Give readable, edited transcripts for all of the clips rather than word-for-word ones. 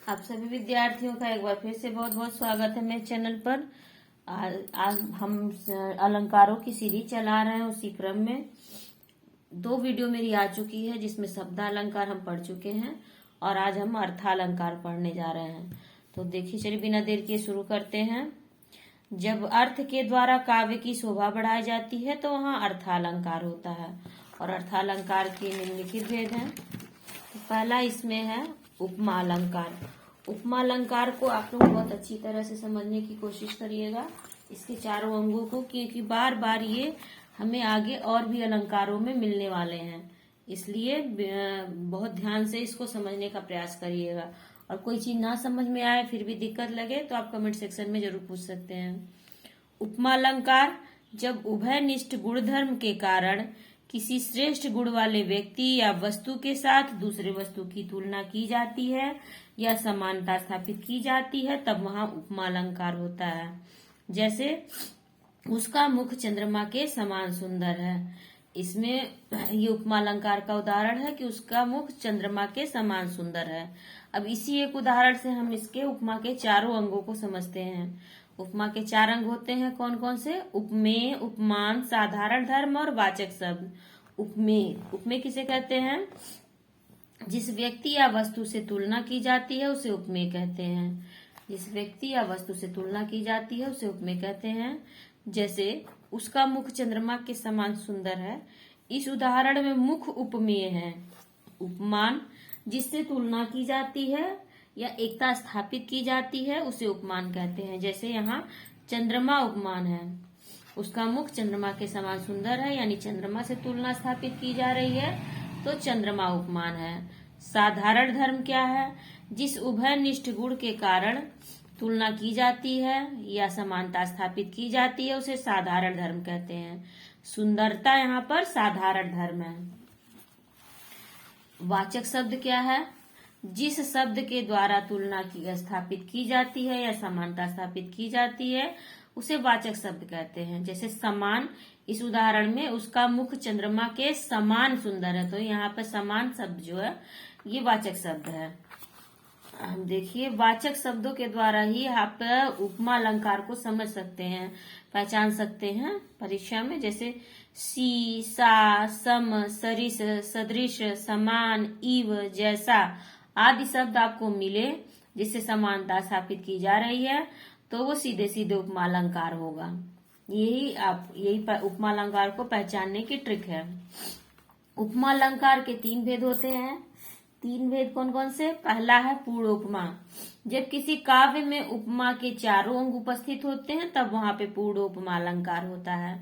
आप सभी विद्यार्थियों का एक बार फिर से बहुत बहुत स्वागत है मेरे चैनल पर। आज हम अलंकारों की सीरीज चला रहे हैं। उसी क्रम में 2 वीडियो मेरी आ चुकी है जिसमें शब्दालंकार हम पढ़ चुके हैं और आज हम अर्थालंकार पढ़ने जा रहे हैं। तो देखिए, चलिए बिना देर किए शुरू करते हैं। जब अर्थ के द्वारा काव्य की शोभा बढ़ाई जाती है तो वहाँ अर्थालंकार होता है। और अर्थालंकार के निम्नलिखित भेद हैं। तो पहला इसमें है उपमा अलंकार। उपमा अलंकार को आप लोग बहुत अच्छी तरह से समझने की कोशिश करिएगा, इसके चारों अंगों को, क्योंकि बार बार ये हमें आगे और भी अलंकारों में मिलने वाले हैं। इसलिए बहुत ध्यान से इसको समझने का प्रयास करिएगा। और कोई चीज ना समझ में आए, फिर भी दिक्कत लगे, तो आप कमेंट सेक्शन में जरूर पूछ सकते हैं। उपमा अलंकार जब उभयनिष्ठ गुणधर्म के कारण किसी श्रेष्ठ गुण वाले व्यक्ति या वस्तु के साथ दूसरे वस्तु की तुलना की जाती है या समानता स्थापित की जाती है, तब वहां उपमा अलंकार होता है। जैसे उसका मुख चंद्रमा के समान सुंदर है। इसमें ये उपमा अलंकार का उदाहरण है कि उसका मुख चंद्रमा के समान सुंदर है। अब इसी एक उदाहरण से हम इसके उपमा के चारों अंगों को समझते हैं। उपमा के 4 अंग होते हैं, कौन कौन से? उपमेय, उपमान, साधारण धर्म और वाचक शब्द। उपमेय, उपमेय किसे कहते हैं? जिस व्यक्ति या वस्तु से तुलना की जाती है उसे उपमेय कहते हैं। जिस व्यक्ति या वस्तु से तुलना की जाती है उसे उपमेय कहते हैं। जैसे उसका मुख चंद्रमा के समान सुंदर है, इस उदाहरण में मुख उपमेय है। उपमान, जिससे तुलना की जाती है या एकता स्थापित की जाती है उसे उपमान कहते हैं। जैसे यहाँ चंद्रमा उपमान है, उसका मुख चंद्रमा के समान सुंदर है, यानी चंद्रमा से तुलना स्थापित की जा रही है, तो चंद्रमा उपमान है। साधारण धर्म क्या है? जिस उभयनिष्ठ गुण के कारण तुलना की जाती है या समानता स्थापित की जाती है उसे साधारण धर्म कहते हैं। सुंदरता यहाँ पर साधारण धर्म है। वाचक शब्द क्या है? जिस शब्द के द्वारा तुलना की स्थापित की जाती है या समानता स्थापित की जाती है उसे वाचक शब्द कहते हैं। जैसे समान, इस उदाहरण में उसका मुख चंद्रमा के समान सुंदर है, तो यहाँ पर समान शब्द जो है ये वाचक शब्द है। हम देखिए, वाचक शब्दों के द्वारा ही आप उपमा अलंकार को समझ सकते हैं, पहचान सकते हैं परीक्षा में। जैसे सी, सा, सम, सरिस, सदृश, समान, इव, जैसा आदि शब्द आपको मिले जिससे समानता स्थापित की जा रही है तो वो सीधे सीधे उपमा अलंकार होगा। यही उपमा अलंकार को पहचानने की ट्रिक है। उपमा अलंकार के 3 भेद होते हैं। 3 भेद कौन कौन से? पहला है पूर्ण उपमा। जब किसी काव्य में उपमा के चारों अंग उपस्थित होते हैं तब वहां पे पूर्ण उपमा अलंकार होता है।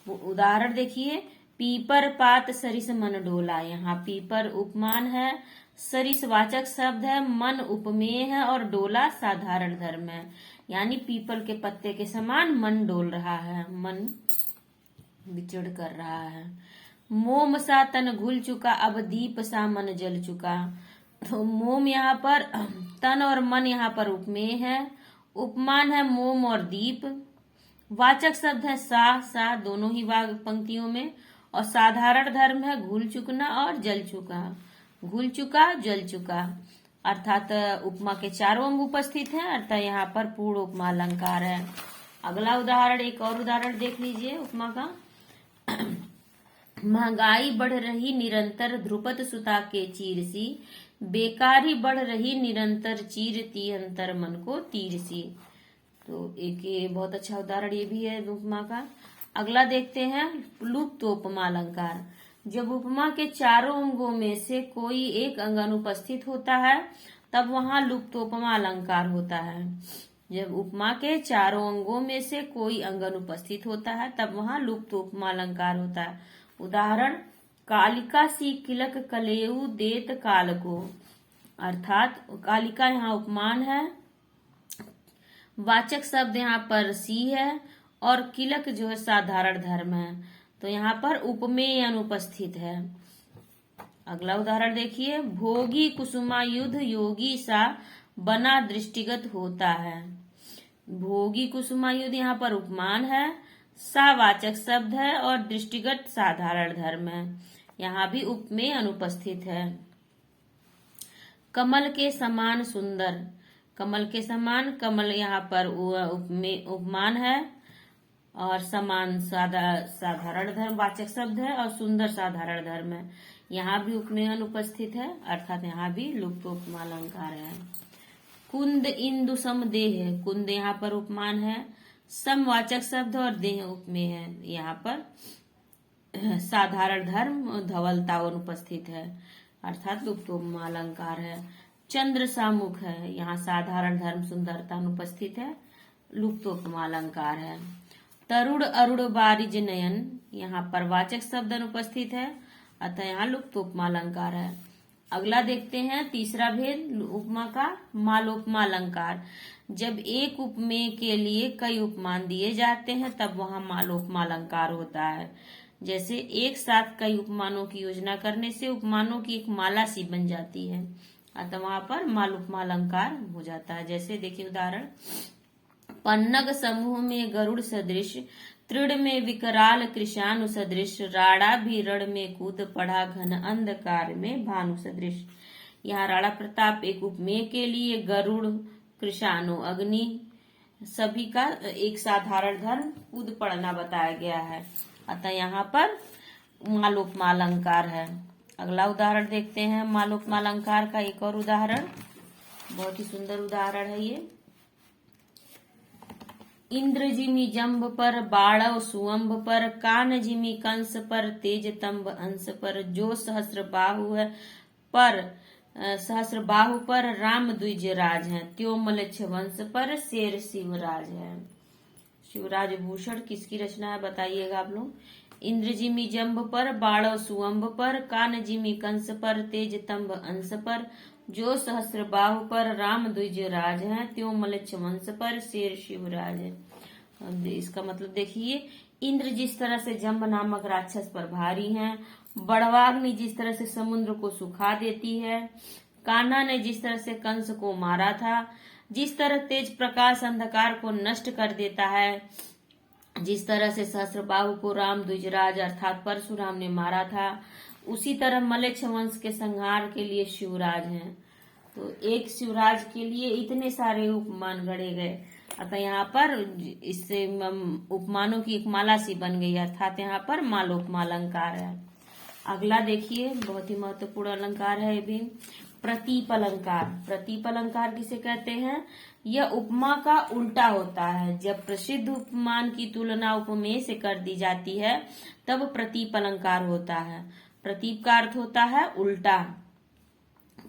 उदाहरण देखिए, पीपर पात सरिस मन डोला। यहाँ पीपर उपमान है, सरिस वाचक शब्द है, मन उपमेय है और डोला साधारण धर्म है। यानी पीपल के पत्ते के समान मन डोल रहा है, मन विचड़ कर रहा है। मोम सा तन घुल चुका, अब दीप सा मन जल चुका। तो मोम यहाँ पर तन और मन यहाँ पर उपमेय है। उपमान है मोम और दीप। वाचक शब्द है सा दोनों ही पंक्तियों में। और साधारण धर्म है घुल चुकना और जल चुका। घुल चुका, जल चुका, अर्थात उपमा के चारों अंग उपस्थित हैं, अर्थात यहाँ पर पूर्ण उपमा अलंकार है। अगला उदाहरण, एक और उदाहरण देख लीजिए उपमा का। महंगाई बढ़ रही निरंतर, ध्रुपद सुता के चीर सी। बेकारी बढ़ रही निरंतर, चीरती अंतर मन को तीर सी। तो एक ये बहुत अच्छा उदाहरण ये भी है उपमा का। अगला देखते हैं लुप्त उपमा अलंकार। जब उपमा के चारों अंगों में से कोई एक अंग अनुपस्थित होता है तब वहां लुप्त उपमा अलंकार होता है। जब उपमा के चारों अंगों में से कोई अंग अनुपस्थित होता है तब वहां लुप्त उपमा अलंकार होता है। उदाहरण, कालिका सी किलक कलेऊ देत काल को। अर्थात कालिका यहाँ उपमान है, वाचक शब्द यहाँ पर सी है और किलक जो है साधारण धर्म है, तो यहाँ पर उपमेय अनुपस्थित है। अगला उदाहरण देखिए, भोगी कुसुमायुध योगी सा बना दृष्टिगत होता है। भोगी कुसुमायुध यहाँ पर उपमान है, सा वाचक शब्द है और दृष्टिगत साधारण धर्म है, यहाँ भी उपमेय अनुपस्थित है। कमल के समान सुंदर, कमल के समान, कमल यहाँ पर उपमान है, और समान साधारण धर्म वाचक शब्द है, और सुंदर साधारण धर्म है। यहाँ भी उपमेय अनुपस्थित है, अर्थात यहाँ भी लुप्त उपमा अलंकार है। कुंद इंदु सम देह, कुंद यहाँ पर उपमान है, समवाचक शब्द और देह उपमेय है। यहाँ पर साधारण धर्म धवलता अनुपस्थित है, अर्थात लुप्त उपमा अलंकार है। चंद्र सामुख है, यहाँ साधारण धर्म सुंदरता अनुपस्थित है, लुप्त उपमा अलंकार है। तरुण अरुण बारिज नयन, यहाँ पर वाचक शब्द अनुपस्थित है, अतः यहाँ लुप्त उपमा अलंकार है। अगला देखते हैं तीसरा भेद उपमा का, मालोपमा अलंकार। जब एक उपमेय के लिए कई उपमान दिए जाते हैं तब वहां मालोपमा अलंकार होता है। जैसे एक साथ कई उपमानों की योजना करने से उपमानों की एक माला सी बन जाती है, अतः वहां पर मालोपमा अलंकार हो जाता है। जैसे देखिए उदाहरण, पन्नग समूह में गरुड़ सदृश, तृण में विकराल कृशानु सदृश, राड़ा भी रण में कूद पड़ा घन अंधकार में भानु सदृश। यहाँ राणा प्रताप एक उपमेय के लिए गरुड़, कृशानु, अग्नि सभी का एक साधारण धर्म कूद पड़ना बताया गया है, अतः यहाँ पर मालोपमा अलंकार है। अगला उदाहरण देखते हैं मालोपमा अलंकार का एक और उदाहरण, बहुत ही सुंदर उदाहरण है ये। इंद्र जिमी जम्ब पर, बाणव सुअम्ब पर, कान जिमी कंस पर, तेज तंब अंश पर, जो सहस्र बाहु है पर, सहस्र बाहु पर, राम द्विज राज है, त्यो मलक्ष वंश पर, शेर शिवराज है। शिवराज भूषण किसकी रचना है बताइएगा आप लोग। इंद्र जिमी जम्ब पर, बाणव सुअम्ब पर, कान जिमी कंस पर, तेज तंब अंश पर, जो सहस्र बाहु पर, राम द्विज राज है, त्यो मलक्ष वंश पर, शेर शिवराज है। इसका मतलब देखिए, इंद्र जिस तरह से जम्ब नामक राक्षस पर भारी हैं, बड़वाग्नि जिस तरह से समुद्र को सुखा देती है, कान्हा ने जिस तरह से कंस को मारा था, जिस तरह तेज प्रकाश अंधकार को नष्ट कर देता है, जिस तरह से सहस्रबाहु को राम द्विजराज अर्थात परशुराम ने मारा था, उसी तरह मलेच्छ वंश के संहार के लिए शिवराज हैं। तो एक शिवराज के लिए इतने सारे उपमान गढ़े गए, अतः यहाँ पर इससे उपमानों की एक माला सी बन गई, अर्थात यहाँ पर मालोपमा अलंकार है। अगला देखिए, बहुत ही महत्वपूर्ण अलंकार है ये भी, प्रतीप अलंकार। प्रतीप अलंकार किसे कहते हैं? यह उपमा का उल्टा होता है। जब प्रसिद्ध उपमान की तुलना उपमेय से कर दी जाती है तब प्रतीप अलंकार होता है। प्रतीप का अर्थ होता है उल्टा।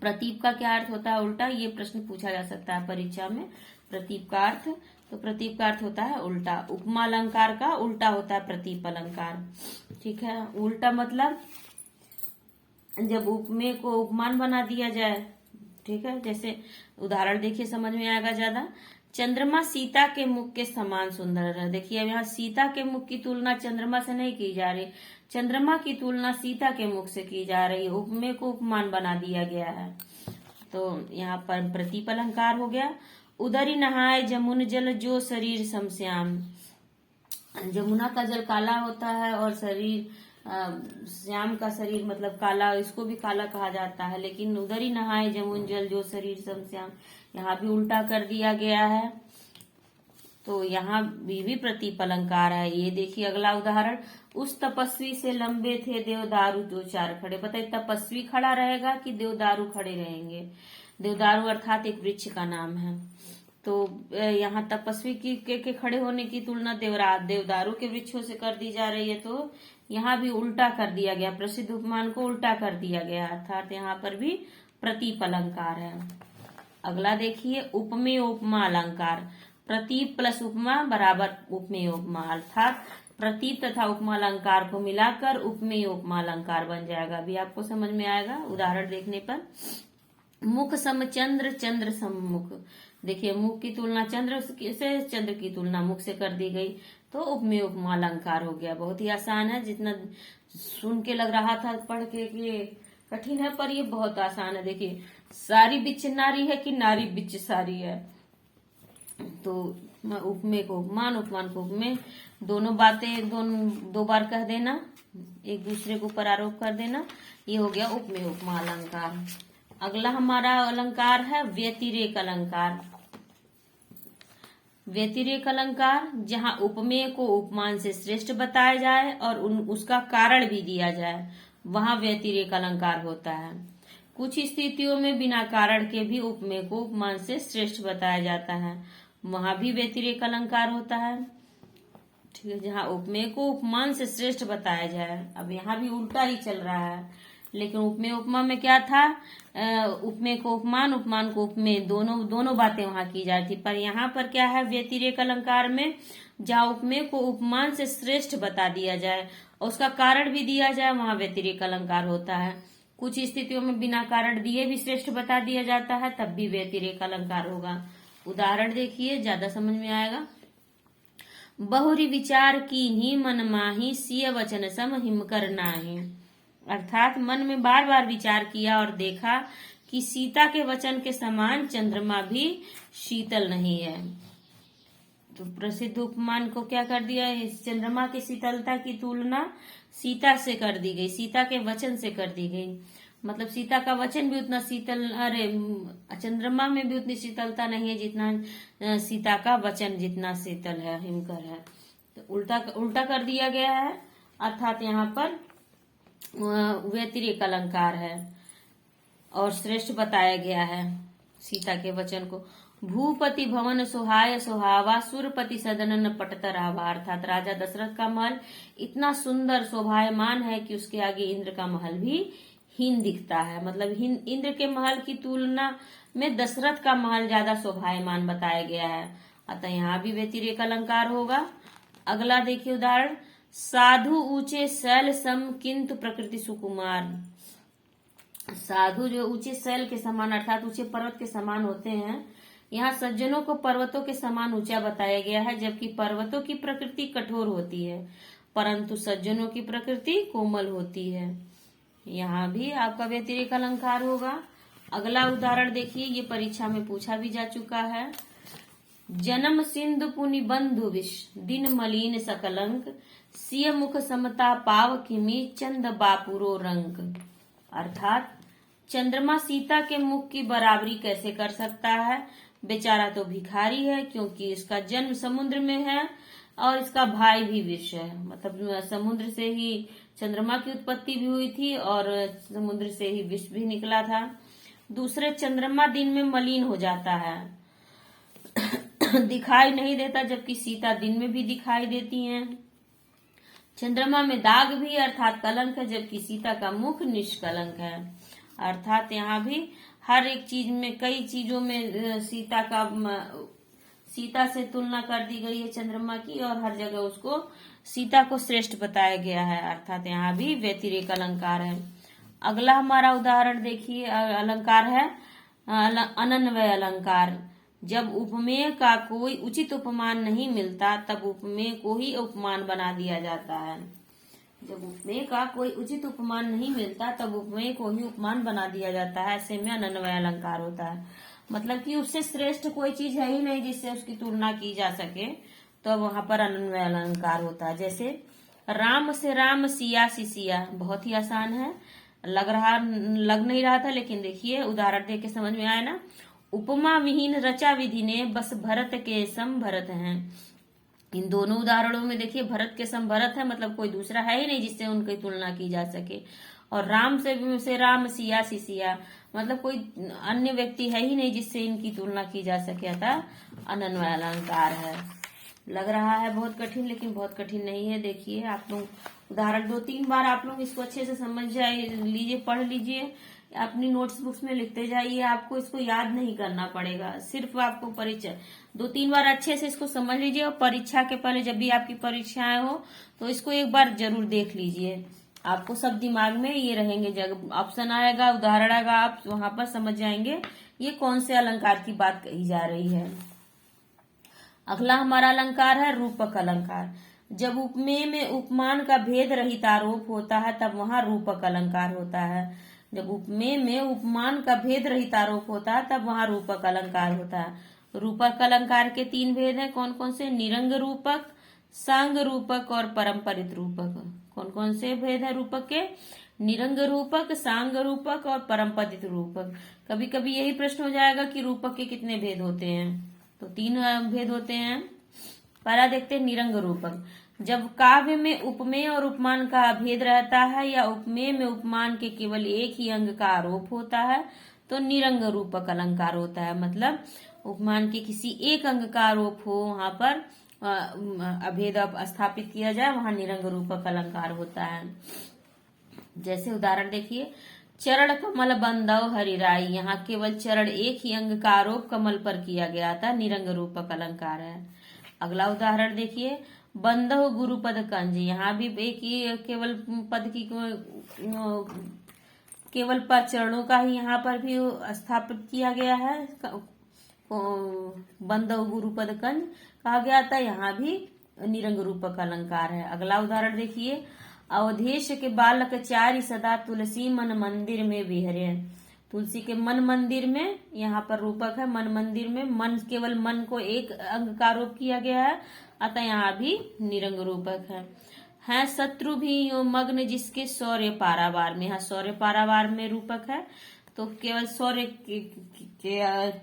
प्रतीप का क्या अर्थ होता है उल्टा? ये प्रश्न पूछा जा सकता है परीक्षा में। प्रतीप का अर्थ, तो प्रतीप का अर्थ होता है उल्टा। उपमा अलंकार का उल्टा होता है प्रतीप अलंकार। ठीक है, उल्टा मतलब जब उपमेय को उपमान बना दिया जाए। ठीक है, जैसे उदाहरण देखिए, समझ में आएगा ज्यादा। चंद्रमा सीता के मुख के समान सुंदर है। देखिए अब यहाँ सीता के मुख की तुलना चंद्रमा से नहीं की जा रही, चंद्रमा की तुलना सीता के मुख से की जा रही है। उपमेय को उपमान बना दिया गया है, तो यहाँ पर प्रतीप अलंकार हो गया। उदरी नहाए जमुन जल जो शरीर समश्याम। जमुना का जल काला होता है और शरीर श्याम का शरीर मतलब काला, इसको भी काला कहा जाता है। लेकिन उदरी नहाए जमुन जल जो शरीर समश्याम, यहाँ भी उल्टा कर दिया गया है, तो यहाँ भी प्रतीप अलंकार है। ये देखिए अगला उदाहरण, उस तपस्वी से लंबे थे देवदारू दो चार खड़े। बताइए तपस्वी खड़ा रहेगा कि देवदारू खड़े रहेंगे? देवदारू अर्थात एक वृक्ष का नाम है। तो यहाँ तपस्वी के खड़े होने की तुलना देवदारू के वृक्षों से कर दी जा रही है, तो यहाँ भी उल्टा कर दिया गया, प्रसिद्ध उपमान को उल्टा कर दिया गया, अर्थात यहाँ पर भी प्रतीप अलंकार है। अगला देखिए, उपमेय उपमा अलंकार। प्रतीप प्लस उपमा बराबर उपमेय उपमा, अर्थात प्रतीप तथा उपमा अलंकार को मिलाकर उपमेय उपमा अलंकार बन जाएगा। अभी आपको समझ में आएगा उदाहरण देखने पर। मुख सम चंद्र चंद्र सम मुख। देखिए मुख की तुलना चंद्र से, चंद्र की तुलना मुख से कर दी गई, तो उपमेय उपमा अलंकार हो गया। बहुत ही आसान है, जितना सुन के लग रहा था पढ़ के कि कठिन है, पर ये बहुत आसान है। देखिए सारी बिच नारी है कि नारी बिच सारी है, तो उपमेय को उपमान, उपमान को उपमेय, दोनों बातें दो बार कह देना, एक दूसरे के ऊपर आरोप कर देना, ये हो गया उपमेय उपमा अलंकार। अगला हमारा अलंकार है व्यतिरेक अलंकार। व्यतिरेक अलंकार जहां उपमेय को उपमान से श्रेष्ठ बताया जाए और उसका कारण भी दिया जाए, वहां व्यतिरेक अलंकार होता है। कुछ स्थितियों में बिना कारण के भी उपमेय को उपमान से श्रेष्ठ बताया जाता है, वहां भी व्यतिरेक अलंकार होता है। ठीक है, जहां उपमेय को उपमान से श्रेष्ठ बताया जाए। अब यहाँ भी उल्टा ही चल रहा है, लेकिन उपमेय उपमा में क्या था, उपमेय को उपमान, उपमान को उपमेय, दोनों बातें वहां की जाती थी। पर यहाँ पर क्या है, व्यतिरेक अलंकार में जहाँ उपमेय को उपमान से श्रेष्ठ बता दिया जाए और उसका कारण भी दिया जाए, वहां व्यतिरेक अलंकार होता है। कुछ स्थितियों में बिना कारण दिए भी श्रेष्ठ बता दिया जाता है, तब भी व्यतिरेक अलंकार होगा। उदाहरण देखिए, ज्यादा समझ में आएगा। बहुरी विचार कीन्ही मन माही, सिय वचन सम हिम कर नाही। अर्थात मन में बार बार विचार किया और देखा कि सीता के वचन के समान चंद्रमा भी शीतल नहीं है। तो प्रसिद्ध उपमान को क्या कर दिया, इस चंद्रमा की शीतलता की तुलना सीता से कर दी गई, सीता के वचन से कर दी गई। मतलब सीता का वचन भी उतना शीतल, अरे चंद्रमा में भी उतनी शीतलता नहीं है जितना सीता का वचन जितना शीतल है, हिमकर है। तो उल्टा कर दिया गया है, अर्थात यहाँ पर व्यतिरेक अलंकार है और श्रेष्ठ बताया गया है सीता के वचन को। भूपति भवन सुहाय सुहावा, सुरपति सदनन पटतर आवा। अर्थात राजा दशरथ का महल इतना सुंदर शोभायमान है कि उसके आगे इंद्र का महल भी हीन दिखता है। मतलब इंद्र के महल की तुलना में दशरथ का महल ज्यादा शोभायमान बताया गया है, अतः यहाँ भी व्यतिरेक अलंकार होगा। अगला देखिए उदाहरण, साधु ऊंचे शैल सम किंतु प्रकृति सुकुमार। साधु जो ऊंचे शैल के समान अर्थात ऊंचे पर्वत के समान होते हैं, यहाँ सज्जनों को पर्वतों के समान ऊंचा बताया गया है, जबकि पर्वतों की प्रकृति कठोर होती है परंतु सज्जनों की प्रकृति कोमल होती है। यहाँ भी आपका व्यतिरेक अलंकार होगा। अगला उदाहरण देखिए, ये परीक्षा में पूछा भी जा चुका है। जन्म सिंधु पुनि बंधु विष, दिन मलिन सकलंक, सिय मुख समता पाव किमी, चंद बापुरो रंक। अर्थात चंद्रमा सीता के मुख की बराबरी कैसे कर सकता है, बेचारा तो भिखारी है, क्योंकि इसका जन्म समुद्र में है और इसका भाई भी विष है। मतलब समुद्र से ही चंद्रमा की उत्पत्ति भी हुई थी और समुद्र से ही विष भी निकला था। दूसरे, चंद्रमा दिन में मलिन हो जाता है, दिखाई नहीं देता, जबकि सीता दिन में भी दिखाई देती हैं। चंद्रमा में दाग भी अर्थात कलंक है, जबकि सीता का मुख निष्कलंक है। अर्थात यहाँ भी हर एक चीज में, कई चीजों में सीता से तुलना कर दी गई है चंद्रमा की, और हर जगह उसको सीता को श्रेष्ठ बताया गया है, अर्थात यहाँ भी व्यतिरेक अलंकार है। अगला हमारा उदाहरण देखिए, अलंकार है अनन्वय अलंकार। जब उपमेय का कोई उचित उपमान नहीं मिलता तब उपमेय को ही उपमान बना दिया जाता है। जब उपमेय का कोई उचित उपमान नहीं मिलता तब उपमेय को ही उपमान बना दिया जाता है, ऐसे में अनन्वय अलंकार होता है। मतलब कि उससे श्रेष्ठ कोई चीज है ही नहीं जिससे उसकी तुलना की जा सके, तो वहां पर अनन्वय अलंकार होता है। जैसे राम से राम, सिया से सिया, बहुत ही आसान है, लग नहीं रहा था, लेकिन देखिए उदाहरण देख के समझ में आया ना। उपमा विहीन रचा विधि ने, बस भरत के सम भरत हैं। इन दोनों उदाहरणों में देखिए भरत के सम भरत है, मतलब कोई दूसरा है ही नहीं जिससे उनकी तुलना की जा सके। और राम से राम, सिया से सिया, मतलब कोई अन्य व्यक्ति है ही नहीं जिससे इनकी तुलना की जा सके, अतः अनन्वय अलंकार है। लग रहा है बहुत कठिन, लेकिन बहुत कठिन नहीं है। देखिए आप लोग उदाहरण 2-3 बार आप लोग इसको अच्छे से समझ लीजिए, पढ़ लीजिए, अपनी नोट्स बुक्स में लिखते जाइए। आपको इसको याद नहीं करना पड़ेगा, सिर्फ आपको परीक्षा 2-3 बार अच्छे से इसको समझ लीजिए, और परीक्षा के पहले जब भी आपकी परीक्षाएं हो तो इसको एक बार जरूर देख लीजिए। आपको सब दिमाग में ये रहेंगे, जब ऑप्शन आएगा, उदाहरण आएगा, आप वहां पर समझ जाएंगे ये कौन से अलंकार की बात कही जा रही है। अगला हमारा अलंकार है रूपक अलंकार। जब उपमेय में उपमान का भेद रहित आरोप होता है तब वहां रूपक अलंकार होता है। जब उपमेय में उपमान का भेद रहित आरोप होता है तब वहां रूपक अलंकार होता है। रूपक अलंकार के 3 भेद हैं, कौन कौन से? निरंग रूपक, सांग रूपक और परंपरित रूपक। कौन कौन से भेद है रूपक के? निरंग रूपक, सांग रूपक और परमपदित रूपक। कभी कभी यही प्रश्न हो जाएगा कि रूपक के कितने भेद होते हैं, तो 3 भेद होते हैं। पहला देखते हैं निरंग रूपक। जब काव्य में उपमेय और उपमान का अभेद रहता है या उपमेय में उपमान के केवल एक ही अंग का आरोप होता है तो निरंग रूपक अलंकार होता है। मतलब उपमान के किसी एक अंग का आरोप हो, वहां पर अभेद स्थापित किया जाए, वहां निरंग रूपक अलंकार होता है। जैसे उदाहरण देखिए, चरण कमल बंदव हरिराई, यहाँ केवल चरण एक ही अंग का आरोप कमल पर किया गया था, निरंग रूपक अलंकार है। अगला उदाहरण देखिए, बंदव गुरुपद कंज, यहाँ भी एक ही केवल पद की केवल चरणों का ही यहाँ पर भी स्थापित किया गया है, बंदव गुरुपद कंज कहा गया था, यहाँ भी निरंग रूपक अलंकार है। अगला उदाहरण देखिए, अवधेश के बालक चारि सदा तुलसी मन मंदिर में विहरे, तुलसी के मन मंदिर में यहाँ पर रूपक है, मन मंदिर में, मन केवल मन को एक अंग का आरोप किया गया है, अतः यहाँ भी निरंग रूपक है शत्रु भी यो मग्न जिसके शौर्य पारावार में, यहाँ शौर्य पारावार में रूपक है, तो केवल शौर्य के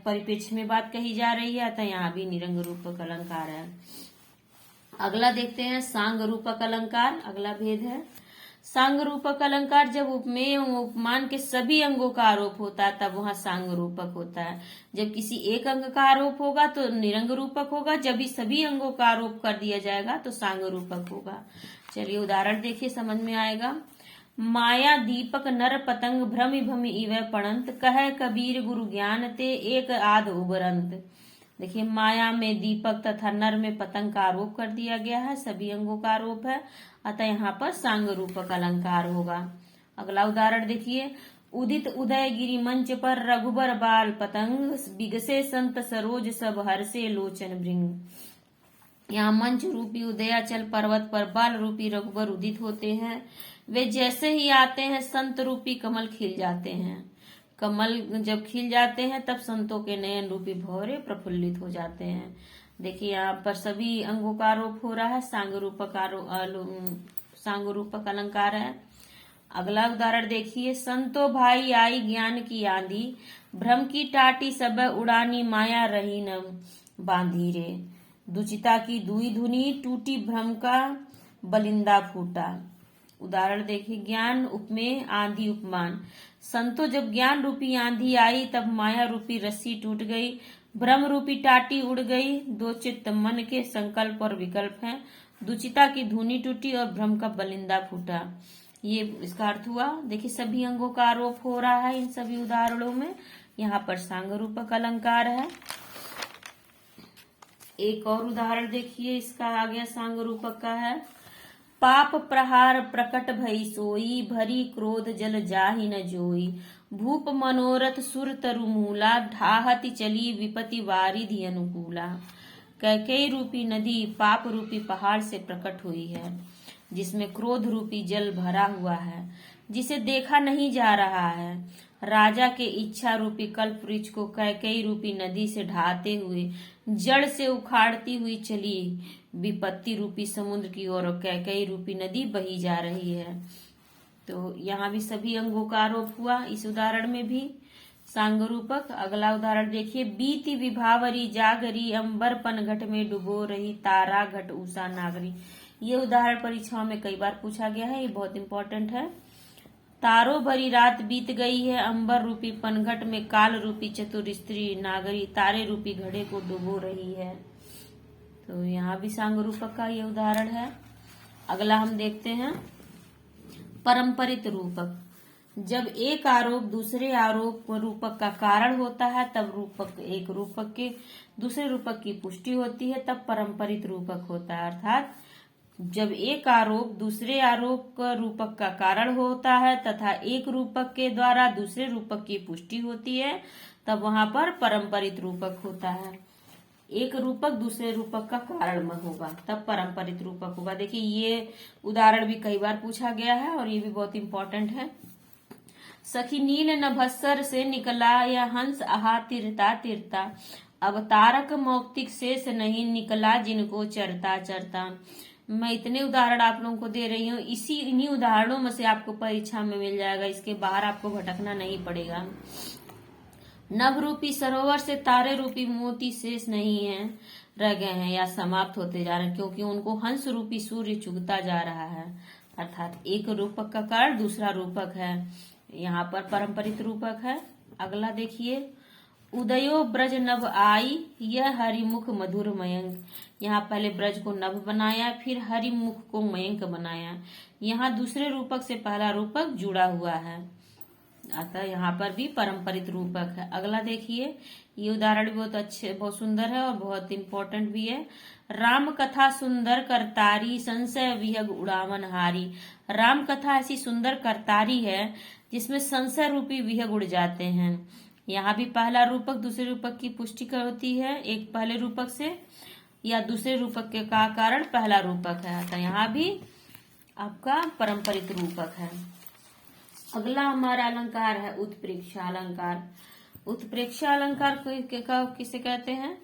परिप्रेक्ष्य में बात कही जा रही है, अतः यहाँ भी निरंग रूपक अलंकार है। अगला देखते हैं सांग रूपक अलंकार। अगला भेद है सांग रूपक अलंकार। जब उपमेय एवं उपमान के सभी अंगों का आरोप होता है तब वहां सांग रूपक होता है। जब किसी एक अंग का आरोप होगा तो निरंग रूपक होगा, जब भी सभी अंगों का आरोप कर दिया जाएगा तो सांग रूपक होगा। चलिए उदाहरण देखिए, समझ में आएगा। माया दीपक नर पतंग भ्रमि भमि इवै पड़ंत, कह कबीर गुरु ज्ञान ते एक आध उबरंत। देखिए, माया में दीपक तथा नर में पतंग का आरोप कर दिया गया है, सभी अंगों का आरोप है, अतः यहाँ पर सांग रूपक अलंकार होगा। अगला उदाहरण देखिए, उदित उदय गिरि मंच पर रघुबर बाल पतंग, बिगसे संत सरोज सब हर्षे लोचन भृंग। यहाँ मंच रूपी उदयाचल पर्वत पर बाल रूपी रघुबर उदित होते हैं, वे जैसे ही आते हैं संत रूपी कमल खिल जाते हैं। कमल जब खिल जाते हैं तब संतों के नयन रूपी भौरे प्रफुल्लित हो जाते हैं। देखिए, यहाँ पर सभी अंगों का आरोप हो रहा है, सांग रूपक अलंकार है। अगला उदाहरण देखिए, संतो भाई आई ज्ञान की आंधी, भ्रम की टाटी सब उड़ानी माया रही न बांधी रे, दुचिता की दुई धुनी टूटी भ्रम का बलिंदा फूटा। उदाहरण देखिए, ज्ञान उपमेय आंधी उपमान। संतो जब ज्ञान रूपी आंधी आई तब माया रूपी रस्सी टूट गई, भ्रम रूपी टाटी उड़ गई, दो चित्त मन के संकल्प और विकल्प हैं, दुचिता की धुनी टूटी और भ्रम का बलिंदा फूटा। ये इसका अर्थ हुआ। देखिए, सभी अंगों का आरोप हो रहा है इन सभी उदाहरणों में, यहाँ पर सांग रूपक अलंकार है। एक और उदाहरण देखिए, इसका आ गया सांग रूपक का है। पाप प्रहार प्रकट भई सोई, भरी क्रोध जल जाहि न जोई, भूप मनोरथ सुर तरु मूला, ढाहति चली विपति वारिधि अनुकूला। कैकेयी रूपी नदी पाप रूपी पहाड़ से प्रकट हुई है, जिसमें क्रोध रूपी जल भरा हुआ है, जिसे देखा नहीं जा रहा है। राजा के इच्छा रूपी कल्प वृक्ष को कैकेयी रूपी नदी से ढाते हुए जड़ से उखाड़ती हुई चली विपत्ति रूपी समुद्र की ओर कैकेयी रूपी नदी बही जा रही है। तो यहाँ भी सभी अंगों का आरोप हुआ, इस उदाहरण में भी सांग रूपक। अगला उदाहरण देखिए, बीती विभावरी जागरी, अंबर पन घट में डुबो रही, तारा घट उषा नागरी। ये उदाहरण परीक्षाओं में कई बार पूछा गया है, ये बहुत इंपॉर्टेंट है। तारों भरी रात बीत गई है, अंबर रूपी पनघट में काल रूपी चतुर स्त्री नागरी तारे रूपी घड़े को डुबो रही है। तो यहाँ भी सांग रूपक का ये उदाहरण है। अगला हम देखते हैं परंपरित रूपक। जब एक आरोप दूसरे आरोप रूपक का कारण होता है तब एक रूपक के दूसरे रूपक की पुष्टि होती है, तब परंपरित रूपक होता है। अर्थात जब एक आरोप दूसरे आरोप रूपक का कारण होता है तथा एक रूपक के द्वारा दूसरे रूपक की पुष्टि होती है, तब वहां पर परंपरित रूपक होता है। एक रूपक दूसरे रूपक का कारण होगा तब परंपरित रूपक होगा। देखिए, ये उदाहरण भी कई बार पूछा गया है और ये भी बहुत इंपॉर्टेंट है। सखी नील नभस्सर से निकला यह हंस आहा तिरता तिरता, अब तारक मौक्तिक शेष नहीं निकला जिनको चरता चरता। मैं इतने उदाहरण आप लोगों को दे रही हूँ, इन्हीं उदाहरणों में से आपको परीक्षा में मिल जाएगा, इसके बाहर आपको भटकना नहीं पड़ेगा। नभ रूपी सरोवर से तारे रूपी मोती शेष नहीं है, रह गए हैं या समाप्त होते जा रहे हैं, क्योंकि उनको हंस रूपी सूर्य चुगता जा रहा है। अर्थात एक रूपक का कारण दूसरा रूपक है, यहाँ पर पारंपरिक रूपक है। अगला देखिए, उदयो ब्रज नभ आई यह हरिमुख मधुर मयंक। यहाँ पहले ब्रज को नभ बनाया, फिर हरिमुख को मयंक बनाया। यहाँ दूसरे रूपक से पहला रूपक जुड़ा हुआ है, अतः यहाँ पर भी पारंपरिक रूपक है। अगला देखिए, ये उदाहरण भी बहुत अच्छे, बहुत सुंदर है और बहुत इंपॉर्टेंट भी है। राम कथा सुंदर करतारी संशय विहग उड़ावन हारी। राम कथा ऐसी सुंदर करतारी है जिसमें संशय रूपी विहग उड़ जाते हैं। यहाँ भी पहला रूपक दूसरे रूपक की पुष्टि होती है, एक पहले रूपक से या दूसरे रूपक के का कारण पहला रूपक है, अतः यहाँ भी आपका पारंपरिक रूपक है। अगला हमारा अलंकार है उत्प्रेक्षा अलंकार। उत्प्रेक्षा अलंकार किसे कहते हैं?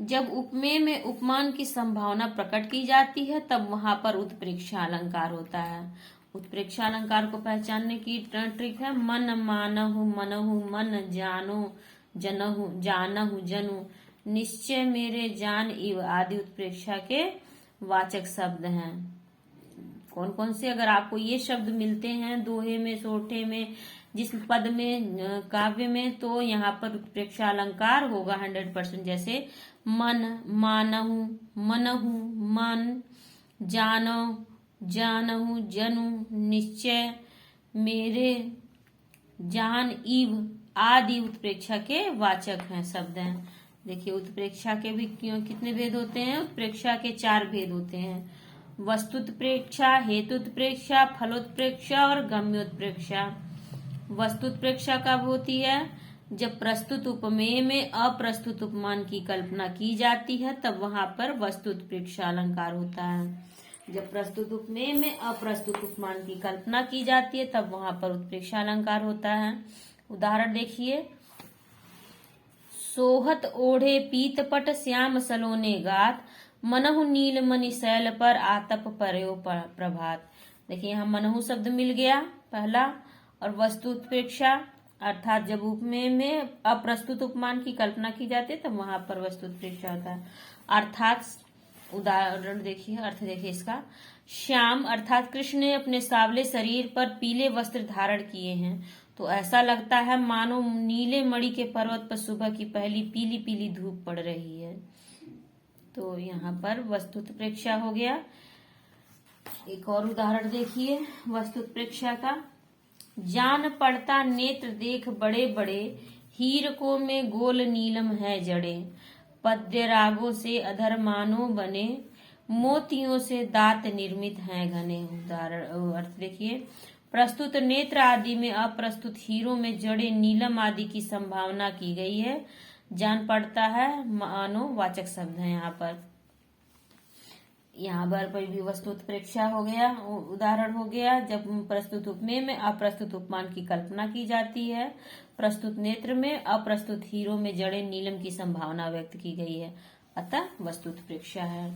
जब उपमेय में उपमान की संभावना प्रकट की जाती है तब वहां पर उत्प्रेक्षा अलंकार होता है। उत्प्रेक्षा अलंकार को पहचानने की ट्रिक है मन मानहु मनहु मन जानो जनहु जानहु जनु निश्चय मेरे जान इव आदि उत्प्रेक्षा के वाचक शब्द हैं। कौन कौन से? अगर आपको ये शब्द मिलते हैं दोहे में, सोठे में, जिस पद में, काव्य में, तो यहाँ पर उत्प्रेक्षा अलंकार होगा 100%। जैसे मन मानहु मनहु मन जानो जानहु जनु निश्चय मेरे जान इव आदि उत्प्रेक्षा के वाचक हैं, शब्द हैं। देखिए उत्प्रेक्षा के भी कितने भेद होते हैं? उत्प्रेक्षा के 4 भेद होते हैं, वस्तुत्प्रेक्षा, हेतुत्प्रेक्षा, फलोत्प्रेक्षा और गम्योत्प्रेक्षा। वस्तुत्प्रेक्षा कब होती है? जब प्रस्तुत उपमेय में अप्रस्तुत उपमान की कल्पना की जाती है तब वहां पर वस्तुत्प्रेक्षा अलंकार होता है। जब प्रस्तुत उपमेय में अप्रस्तुत उपमान की कल्पना की जाती है तब वहां पर उत्प्रेक्षा अलंकार होता है। उदाहरण देखिए, सोहत ओढ़े पीतपट श्याम सलोने गात मनहु नील मणि शैल पर आतप पर्यो प्रभात। देखिए यहाँ मनहु शब्द मिल गया पहला, और वस्तुत्प्रेक्षा अर्थात जब उपमेय में अप्रस्तुत उपमान की कल्पना की जाती है तब वहां पर वस्तुत्प्रेक्षा होता है। अर्थात उदाहरण देखिए, अर्थ देखिए इसका, श्याम अर्थात कृष्ण ने अपने सावले शरीर पर पीले वस्त्र धारण किए हैं तो ऐसा लगता है मानो नीले मणि के पर्वत पर सुबह की पहली पीली पीली धूप पड़ रही है। तो यहाँ पर वस्तुत्प्रेक्षा हो गया। एक और उदाहरण देखिए वस्तुत्प्रेक्षा का, जान पड़ता नेत्र देख बड़े बड़े हीरकों में गोल नीलम है जड़े पद्य रागों से अधर मानो बने मोतियों से दांत निर्मित हैं घने। उदाहरण अर्थ देखिए, प्रस्तुत नेत्र आदि में अप्रस्तुत हीरों में जड़े नीलम आदि की संभावना की गई है। जान पड़ता है मानो वाचक शब्द है यहाँ पर। यहाँ पर भी वस्तुत्प्रेक्षा हो गया, उदाहरण हो गया जब प्रस्तुत उपमेय में अप्रस्तुत उपमान की कल्पना की जाती है, प्रस्तुत नेत्र में अप्रस्तुत हीरो में जड़े नीलम की संभावना व्यक्त की गई है, अतः वस्तुत्प्रेक्षा है।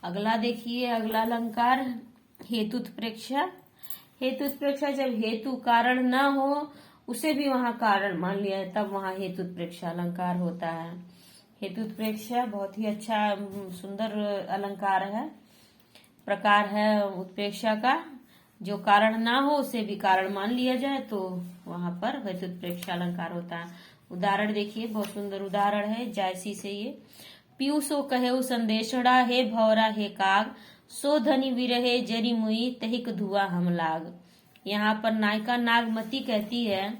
अगला देखिए, अगला अलंकार हेतुत्प्रेक्षा। हेतुत्प्रेक्षा जब हेतु कारण न हो उसे भी वहां कारण मान लिया है तब वहां हेतुत्प्रेक्षा अलंकार होता है। हेतुत्प्रेक्षा बहुत ही अच्छा सुंदर अलंकार है, प्रकार है उत्प्रेक्षा का। जो कारण ना हो उसे भी कारण मान लिया जाए तो वहां पर हेतुत्प्रेक्षा अलंकार होता है। उदाहरण देखिए, बहुत सुंदर उदाहरण है जायसी से ये, पीयूषो कहेउ संदेशड़ा हे भौरा हे काग सो धनी विरहे जरी मुई तहिक धुआ हम लाग। यहाँ पर नायिका नागमती कहती है,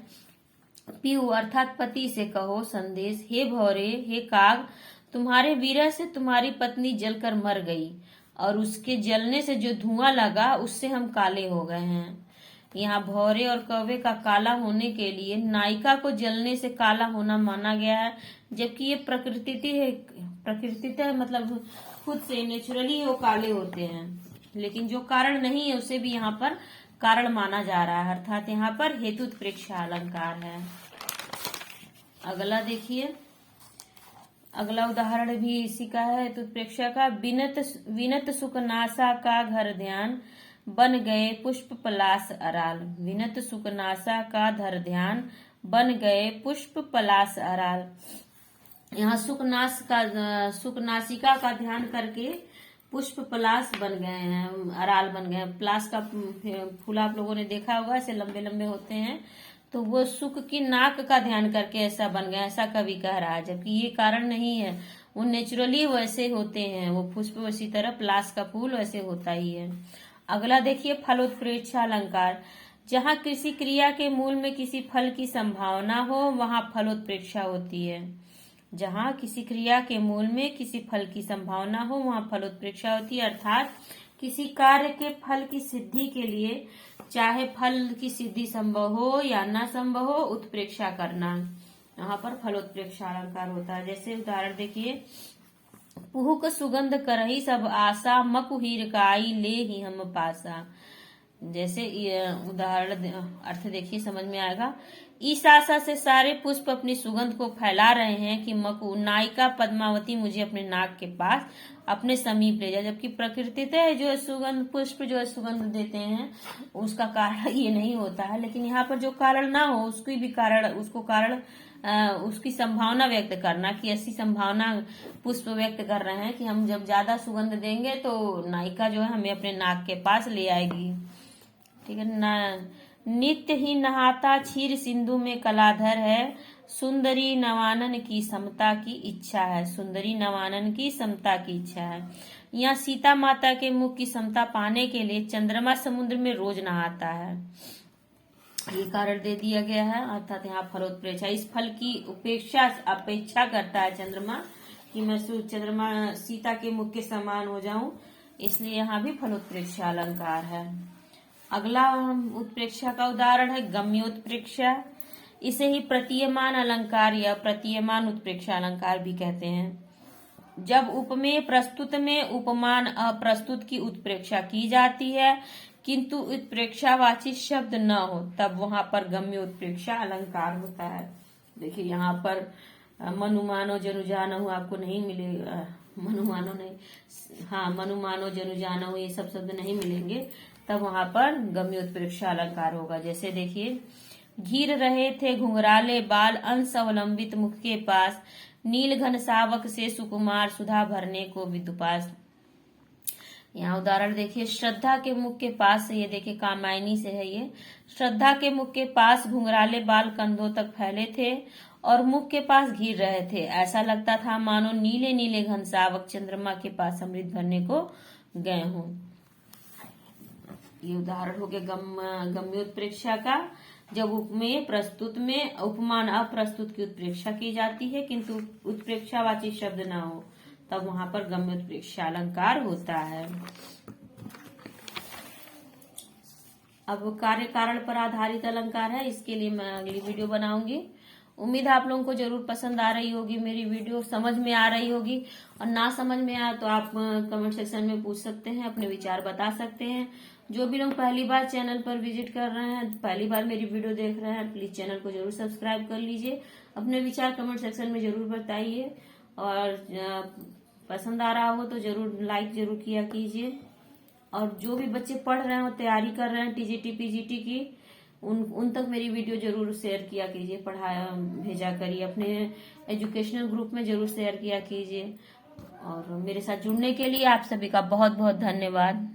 पीयू अर्थात पति से कहो संदेश, हे भौरे हे काग तुम्हारे विरह से तुम्हारी पत्नी जलकर मर गई और उसके जलने से जो धुआं लगा उससे हम काले हो गए हैं। यहाँ भौरे और कौवे का काला होने के लिए नायिका को जलने से काला होना माना गया है, जबकि ये प्रकृति है, मतलब खुद से नेचुरली वो काले होते हैं, लेकिन जो कारण नहीं है उसे भी यहाँ पर कारण माना जा रहा है, अर्थात यहाँ पर हेतुत्प्रेक्षा अलंकार है। अगला देखिए, अगला उदाहरण भी इसी का है। तो उत्प्रेक्षा का विनत सुकनासा का घर ध्यान बन गए पुष्प पलाश अराल। विनत सुकनासा का धर ध्यान बन गए पुष्प पलाश अराल। यहाँ सुकनासिका का ध्यान करके पुष्प पलाश बन गए हैं, अराल बन गए हैं। पलाश का फूल आप लोगों ने देखा होगा, ऐसे लंबे लंबे होते हैं, तो वो सुक की नाक का ध्यान करके ऐसा बन गया, ऐसा कवि कह रहा है। जबकि ये कारण नहीं है, वो नेचुरली वैसे होते हैं, वो पुष्प उसी तरह पलाश का फूल वैसे होता ही है। अगला देखिए फलोत्प्रेक्षा अलंकार। जहाँ किसी क्रिया के मूल में किसी फल की संभावना हो वहां फलोत्प्रेक्षा होती है। जहाँ किसी क्रिया के मूल में किसी फल की संभावना हो वहां फलोत्प्रेक्षा होती है। अर्थात किसी कार्य के फल की सिद्धि के लिए चाहे फल की सिद्धि संभव हो या न संभव हो, उत्प्रेक्षा करना, यहाँ पर फलोत्प्रेक्षा अलंकार होता है। जैसे उदाहरण देखिए, पुहुक सुगंध करही सब आशा मकु हीर काई ले ही हम पासा। जैसे उदाहरण अर्थ देखिए, समझ में आएगा। इस आशा से सारे पुष्प अपनी सुगंध को फैला रहे हैं कि मकु नायिका पद्मावती मुझे अपने नाक के पास अपने समीप ले जाए। जबकि प्रकृतितः जो सुगंध पुष्प जो सुगंध देते हैं उसका कारण ये नहीं होता है, लेकिन यहाँ पर जो कारण ना हो उसकी भी कारण, उसको कारण उसकी संभावना व्यक्त करना कि ऐसी संभावना पुष्प व्यक्त कर रहे हैं कि हम जब ज्यादा सुगंध देंगे तो नायिका जो है हमें अपने नाक के पास ले आएगी। ठीक है ना। नित्य ही नहाता क्षीर सिंधु में कलाधर है, सुंदरी नवानन की समता की इच्छा है। सुंदरी नवानन की समता की इच्छा है। यहाँ सीता माता के मुख की समता पाने के लिए चंद्रमा समुद्र में रोज नहाता है, ये कारण दे दिया गया है। अर्थात यहाँ फलोत्प्रेक्षा, इस फल की अपेक्षा करता है चंद्रमा कि मैं चंद्रमा सीता के मुख के समान हो जाऊं, इसलिए यहाँ भी फलोत्प्रेक्षा अलंकार है। अगला उत्प्रेक्षा का उदाहरण है गम्योत्प्रेक्षा। इसे ही प्रतीयमान अलंकार या प्रतीयमान उत्प्रेक्षा अलंकार भी कहते हैं। जब उपमेय प्रस्तुत में उपमान अप्रस्तुत की उत्प्रेक्षा की जाती है किंतु उत्प्रेक्षावाची शब्द न हो, तब वहां पर गम्य उत्प्रेक्षा अलंकार होता है। देखिए यहाँ पर मनुमानो जनु जानो आपको नहीं मिलेगा, मनुमानो नहीं, हाँ मनुमानो जनु जानो ये सब शब्द नहीं मिलेंगे, तब वहां पर गम्य उत्प्रेक्षा अलंकार होगा। जैसे देखिए, घिर रहे थे घुंघराले बाल अंश अवलंबित मुख के पास, नील घन सावक से सुकुमार सुधा भरने को विदुपास। यहाँ उदाहरण देखिए, श्रद्धा के मुख के पास से, ये देखिए कामायनी से है ये, श्रद्धा के मुख के पास घुंघराले बाल कंधों तक फैले थे और मुख के पास घिर रहे थे। ऐसा लगता था मानो नीले नीले घन सावक चंद्रमा के पास अमृत भरने को गए हों। ये उदाहरण हो गया गम्योत्प्रेक्षा का। जब उपमेय प्रस्तुत में उपमान अप्रस्तुत की उत्प्रेक्षा की जाती है किंतु उत्प्रेक्षावाची शब्द ना हो, तब वहां पर गम्योत्प्रेक्षा अलंकार होता है। अब कार्य कारण पर आधारित अलंकार है, इसके लिए मैं अगली वीडियो बनाऊंगी। उम्मीद है आप लोगों को जरूर पसंद आ रही होगी, मेरी वीडियो समझ में आ रही होगी। और ना समझ में आया तो आप कमेंट सेक्शन में पूछ सकते हैं, अपने विचार बता सकते हैं। जो भी लोग पहली बार चैनल पर विजिट कर रहे हैं, पहली बार मेरी वीडियो देख रहे हैं, प्लीज चैनल को जरूर सब्सक्राइब कर लीजिए। अपने विचार कमेंट सेक्शन में जरूर बताइए और पसंद आ रहा हो तो जरूर लाइक जरूर किया कीजिए। और जो भी बच्चे पढ़ रहे हैं, तैयारी कर रहे हैं टीजीटी पीजीटी की, उन तक मेरी वीडियो जरूर शेयर किया कीजिए, भेजा करिए, अपने एजुकेशनल ग्रुप में जरूर शेयर किया कीजिए। और मेरे साथ जुड़ने के लिए आप सभी का बहुत बहुत धन्यवाद।